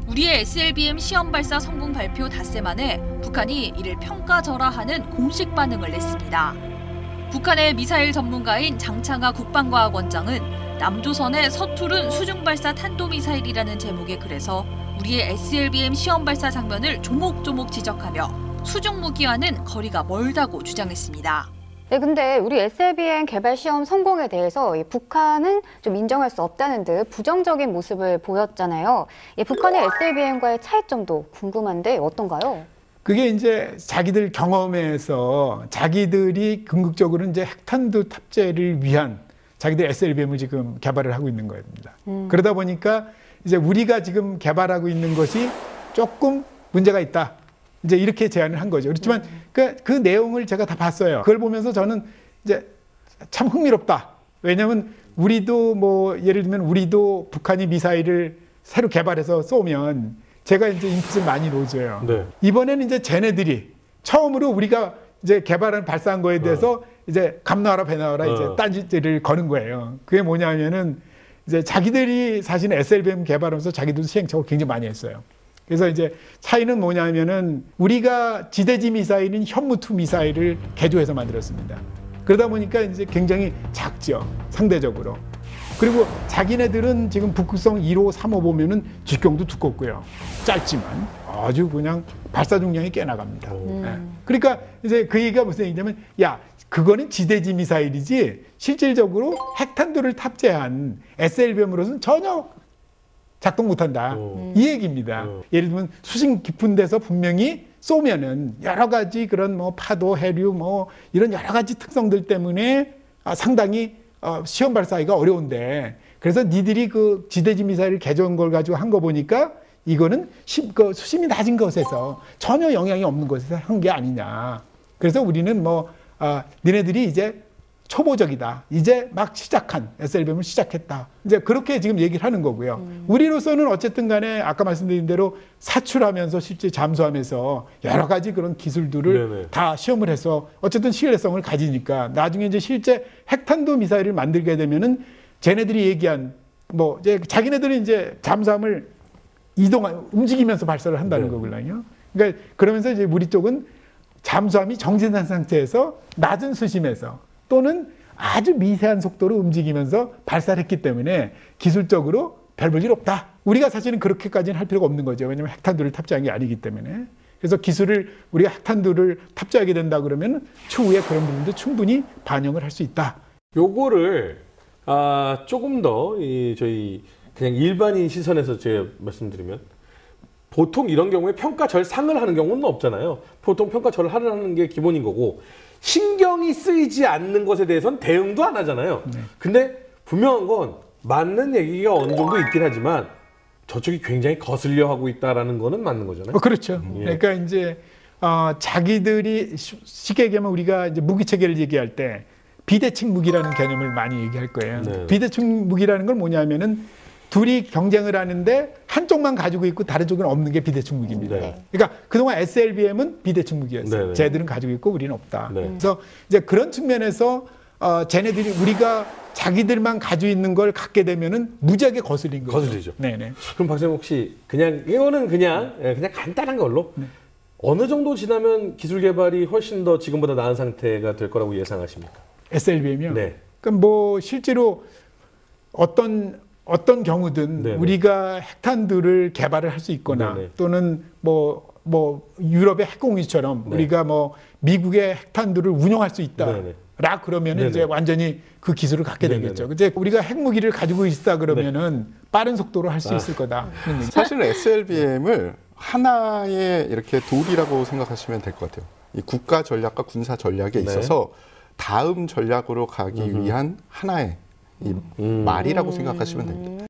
우리의 SLBM 시험 발사 성공 발표 닷새 만에 북한이 이를 평가절하하는 공식 반응을 냈습니다. 북한의 미사일 전문가인 장창하 국방과학원장은 남조선의 서투른 수중발사 탄도미사일이라는 제목의 글에서 우리의 SLBM 시험 발사 장면을 조목조목 지적하며 수중 무기와는 거리가 멀다고 주장했습니다. 네, 근데 우리 SLBM 개발 시험 성공에 대해서 북한은 좀 인정할 수 없다는 듯 부정적인 모습을 보였잖아요. 북한의 SLBM과의 차이점도 궁금한데 어떤가요? 그게 이제 자기들 경험에서 자기들이 궁극적으로 이제 핵탄두 탑재를 위한 자기들 SLBM을 지금 개발을 하고 있는 겁니다. 그러다 보니까 이제 우리가 지금 개발하고 있는 것이 조금 문제가 있다. 이제 이렇게 제안을 한 거죠. 그렇지만 그 내용을 제가 다 봤어요. 그걸 보면서 저는 이제 참 흥미롭다. 왜냐하면 우리도 뭐 예를 들면 우리도 북한이 미사일을 새로 개발해서 쏘면 제가 이제 인풋을 많이 넣어줘요. 네. 이번에는 이제 쟤네들이 처음으로 우리가 이제 개발한 발사한 거에 대해서 이제 감나와라 배나와라 이제 딴짓을 거는 거예요. 그게 뭐냐면은 이제 자기들이 사실은 SLBM 개발하면서 자기들도 시행착오를 굉장히 많이 했어요. 그래서 이제 차이는 뭐냐면은 우리가 지대지 미사일은 현무2 미사일을 개조해서 만들었습니다. 그러다 보니까 이제 굉장히 작죠. 상대적으로. 그리고 자기네들은 지금 북극성 1호, 3호 보면은 직경도 두껍고요. 짧지만 아주 그냥 발사 중량이 꽤 나갑니다. 네. 그러니까 이제 그 얘기가 무슨 얘기냐면 야, 그거는 지대지 미사일이지 실질적으로 핵탄두를 탑재한 SLBM으로서는 전혀 작동 못한다. 이 얘기입니다. 예를 들면 수심 깊은 데서 분명히 쏘면은 여러 가지 그런 뭐 파도, 해류 뭐 이런 여러 가지 특성들 때문에 상당히 시험 발사하기가 어려운데 그래서 니들이 그 지대지 미사일을 개조한 걸 가지고 한 거 보니까 이거는 수심이 낮은 곳에서 전혀 영향이 없는 곳에서 한 게 아니냐. 그래서 우리는 뭐 니네들이 이제 초보적이다. 이제 막 시작한 SLBM을 시작했다. 이제 그렇게 지금 얘기를 하는 거고요. 우리로서는 어쨌든 간에 아까 말씀드린 대로 사출하면서 실제 잠수하면서 여러 가지 그런 기술들을 다 시험을 해서 어쨌든 실내성을 가지니까 나중에 이제 실제 핵탄두 미사일을 만들게 되면은 쟤네들이 얘기한 뭐 이제 자기네들이 이제 잠수함을 움직이면서 발사를 한다는 거거든요. 그러니까 그러면서 이제 우리 쪽은 잠수함이 정진한 상태에서 낮은 수심에서 또는 아주 미세한 속도로 움직이면서 발사를 했기 때문에 기술적으로 별 볼 일 없다. 우리가 사실은 그렇게까지는 할 필요가 없는 거죠. 왜냐하면 핵탄두를 탑재한 게 아니기 때문에. 그래서 기술을 우리가 핵탄두를 탑재하게 된다 그러면 추후에 그런 부분도 충분히 반영을 할 수 있다. 요거를 조금 더 저희 그냥 일반인 시선에서 제가 말씀드리면 보통 이런 경우에 평가절상을 하는 경우는 없잖아요. 보통 평가절을 하는 게 기본인 거고 신경이 쓰이지 않는 것에 대해서는 대응도 안 하잖아요. 근데 분명한 건 맞는 얘기가 어느 정도 있긴 하지만 저쪽이 굉장히 거슬려 하고 있다라는 거는 맞는 거잖아요. 그렇죠. 그러니까 이제 자기들이 쉽게 얘기하면 우리가 이제 무기 체계를 얘기할 때 비대칭 무기라는 개념을 많이 얘기할 거예요. 비대칭 무기라는 건 뭐냐면은 둘이 경쟁을 하는데 한쪽만 가지고 있고 다른 쪽은 없는 게 비대칭 무기입니다. 그러니까 그동안 SLBM은 비대칭 무기였어요. 쟤들은 가지고 있고 우리는 없다. 그래서 이제 그런 측면에서 쟤네들이 우리가 자기들만 가지고 있는 걸 갖게 되면은 무지하게 거슬린 거죠. 거슬리죠. 네네. 그럼 박사님 혹시 이거는 그냥 간단한 걸로 어느 정도 지나면 기술 개발이 훨씬 더 지금보다 나은 상태가 될 거라고 예상하십니까? SLBM이요? 네. 그럼 뭐 실제로 어떤 경우든 우리가 핵탄두를 개발을 할 수 있거나 또는 뭐 유럽의 핵공유처럼 우리가 뭐 미국의 핵탄두를 운영할 수 있다라 그러면은 이제 완전히 그 기술을 갖게 되겠죠. 근데 우리가 핵무기를 가지고 있다 그러면은 빠른 속도로 할 수 있을 거다. 사실은 SLBM을 하나의 이렇게 돌이라고 생각하시면 될 것 같아요. 이 국가 전략과 군사 전략에 있어서 다음 전략으로 가기 위한 하나의 이 말이라고 생각하시면 됩니다.